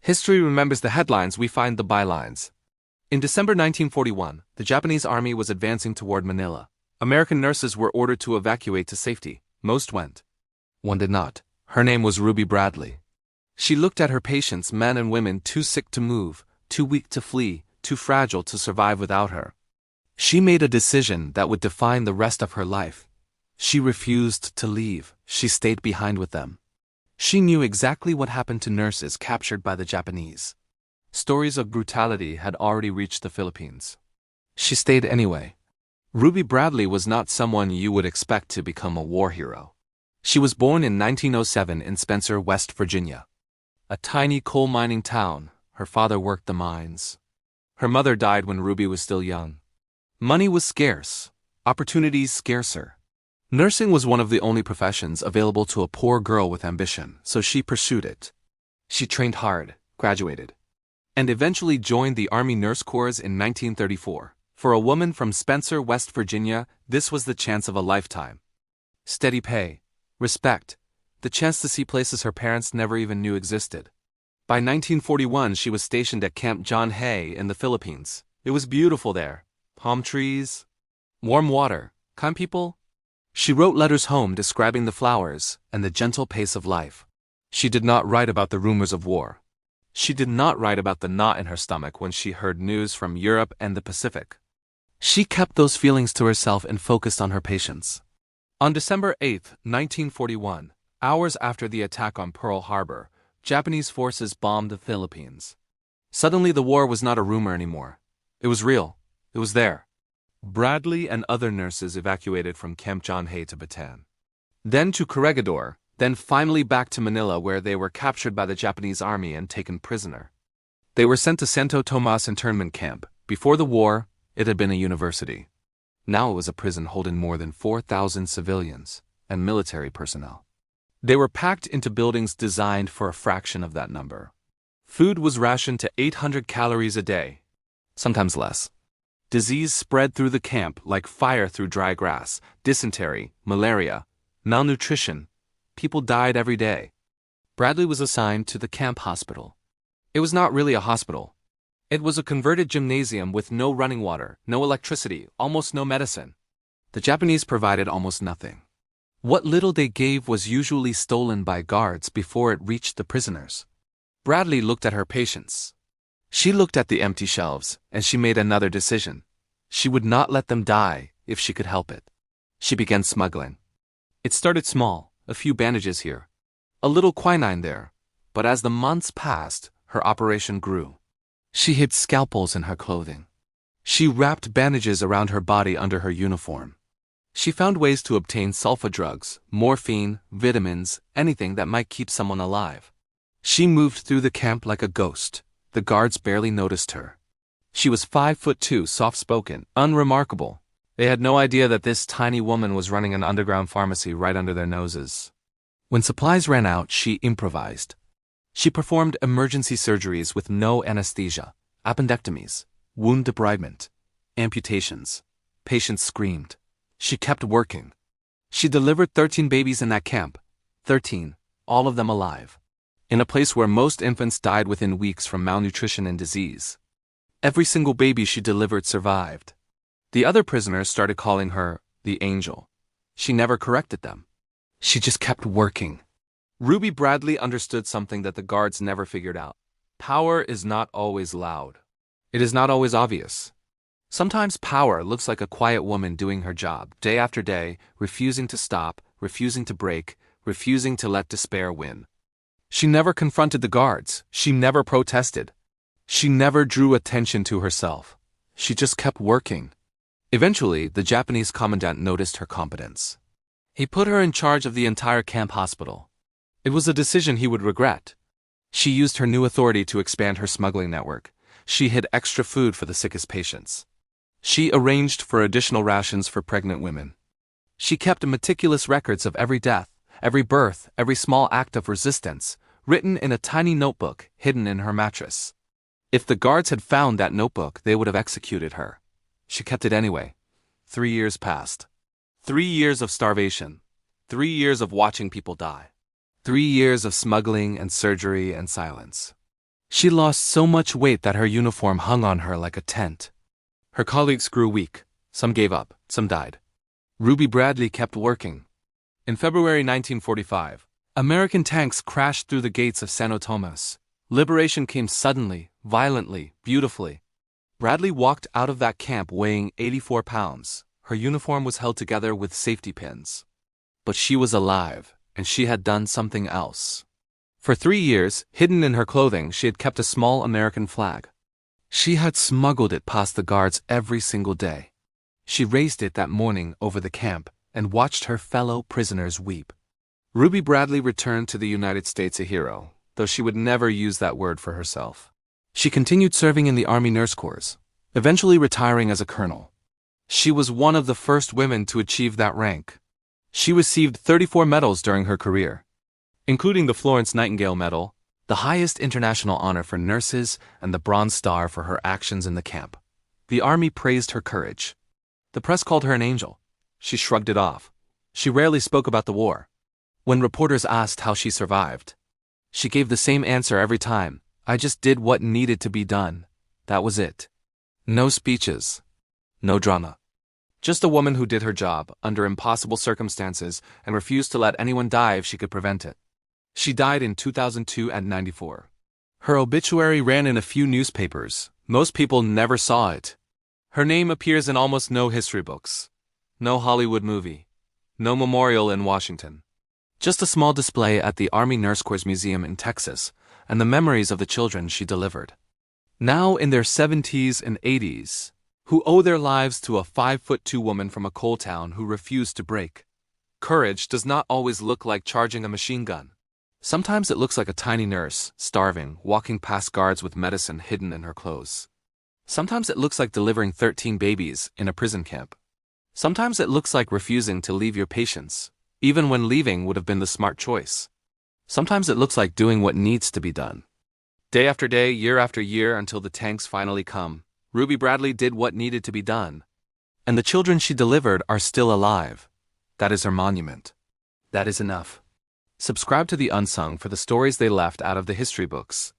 History remembers the headlines, we find the bylines. In December 1941, the Japanese army was advancing toward Manila. American nurses were ordered to evacuate to safety. Most went. One did not. Her name was Ruby Bradley. She looked at her patients, men and women too sick to move, too weak to flee, too fragile to survive without her. She made a decision that would define the rest of her life. She refused to leave. She stayed behind with them. She knew exactly what happened to nurses captured by the Japanese. Stories of brutality had already reached the Philippines. She stayed anyway. Ruby Bradley was not someone you would expect to become a war hero. She was born in 1907 in Spencer, West Virginia. A tiny coal mining town. Her father worked the mines. Her mother died when Ruby was still young. Money was scarce, opportunities scarcer. Nursing was one of the only professions available to a poor girl with ambition, so she pursued it. She trained hard, graduated, and eventually joined the Army Nurse Corps in 1934. For a woman from Spencer, West Virginia, this was the chance of a lifetime. Steady pay, respect, the chance to see places her parents never even knew existed. By 1941, she was stationed at Camp John Hay in the Philippines. It was beautiful there. Palm trees, warm water, kind people. She wrote letters home describing the flowers and the gentle pace of life. She did not write about the rumors of war. She did not write about the knot in her stomach when she heard news from Europe and the Pacific. She kept those feelings to herself and focused on her patients. On December 8, 1941, hours after the attack on Pearl Harbor, Japanese forces bombed the Philippines. Suddenly the war was not a rumor anymore. It was real. It was there. Bradley and other nurses evacuated from Camp John Hay to Bataan. Then to Corregidor, then finally back to Manila where they were captured by the Japanese army and taken prisoner. They were sent to Santo Tomas internment camp. Before the war, it had been a university. Now it was a prison holding more than 4,000 civilians and military personnel. They were packed into buildings designed for a fraction of that number. Food was rationed to 800 calories a day, sometimes less. Disease spread through the camp like fire through dry grass, dysentery, malaria, malnutrition. People died every day. Bradley was assigned to the camp hospital. It was not really a hospital. It was a converted gymnasium with no running water, no electricity, almost no medicine. The Japanese provided almost nothing. What little they gave was usually stolen by guards before it reached the prisoners. Bradley looked at her patients. She looked at the empty shelves, and she made another decision. She would not let them die if she could help it. She began smuggling. It started small, a few bandages here, a little quinine there, but as the months passed, her operation grew. She hid scalpels in her clothing. She wrapped bandages around her body under her uniform. She found ways to obtain sulfa drugs, morphine, vitamins, anything that might keep someone alive. She moved through the camp like a ghost. The guards barely noticed her. She was 5'2", soft-spoken, unremarkable. They had no idea that this tiny woman was running an underground pharmacy right under their noses. When supplies ran out, she improvised. She performed emergency surgeries with no anesthesia, appendectomies, wound debridement, amputations. Patients screamed. She kept working. She delivered 13 babies in that camp. 13, all of them alive. In a place where most infants died within weeks from malnutrition and disease. Every single baby she delivered survived. The other prisoners started calling her the angel. She never corrected them. She just kept working. Ruby Bradley understood something that the guards never figured out. Power is not always loud. It is not always obvious. Sometimes power looks like a quiet woman doing her job, day after day, refusing to stop, refusing to break, refusing to let despair win. She never confronted the guards. She never protested. She never drew attention to herself. She just kept working. Eventually, the Japanese commandant noticed her competence. He put her in charge of the entire camp hospital. It was a decision he would regret. She used her new authority to expand her smuggling network. She hid extra food for the sickest patients. She arranged for additional rations for pregnant women. She kept meticulous records of every death, every birth, every small act of resistance, written in a tiny notebook hidden in her mattress. If the guards had found that notebook, they would have executed her. She kept it anyway. 3 years passed. 3 years of starvation. 3 years of watching people die. 3 years of smuggling and surgery and silence. She lost so much weight that her uniform hung on her like a tent. Her colleagues grew weak. Some gave up, some died. Ruby Bradley kept working. In February 1945, American tanks crashed through the gates of Santo Tomas. Liberation came suddenly, violently, beautifully. Bradley walked out of that camp weighing 84 pounds. Her uniform was held together with safety pins. But she was alive, and she had done something else. For 3 years, hidden in her clothing, she had kept a small American flag. She had smuggled it past the guards every single day. She raised it that morning over the camp and watched her fellow prisoners weep. Ruby Bradley returned to the United States a hero, though she would never use that word for herself. She continued serving in the Army Nurse Corps, eventually retiring as a colonel. She was one of the first women to achieve that rank. She received 34 medals during her career, including the Florence Nightingale Medal, the highest international honor for nurses, and the Bronze Star for her actions in the camp. The Army praised her courage. The press called her an angel. She shrugged it off. She rarely spoke about the war. When reporters asked how she survived, she gave the same answer every time: "I just did what needed to be done. That was it." No speeches. No drama. Just a woman who did her job under impossible circumstances and refused to let anyone die if she could prevent it. She died in 2002 at 94. Her obituary ran in a few newspapers. Most people never saw it. Her name appears in almost no history books. No Hollywood movie. No memorial in Washington. Just a small display at the Army Nurse Corps Museum in Texas, and the memories of the children she delivered. Now in their 70s and 80s, who owe their lives to a 5'2" woman from a coal town who refused to break. Courage does not always look like charging a machine gun. Sometimes it looks like a tiny nurse, starving, walking past guards with medicine hidden in her clothes. Sometimes it looks like delivering 13 babies in a prison camp. Sometimes it looks like refusing to leave your patients, even when leaving would have been the smart choice. Sometimes it looks like doing what needs to be done. Day after day, year after year, until the tanks finally come, Ruby Bradley did what needed to be done. And the children she delivered are still alive. That is her monument. That is enough. Subscribe to the Unsung for the stories they left out of the history books.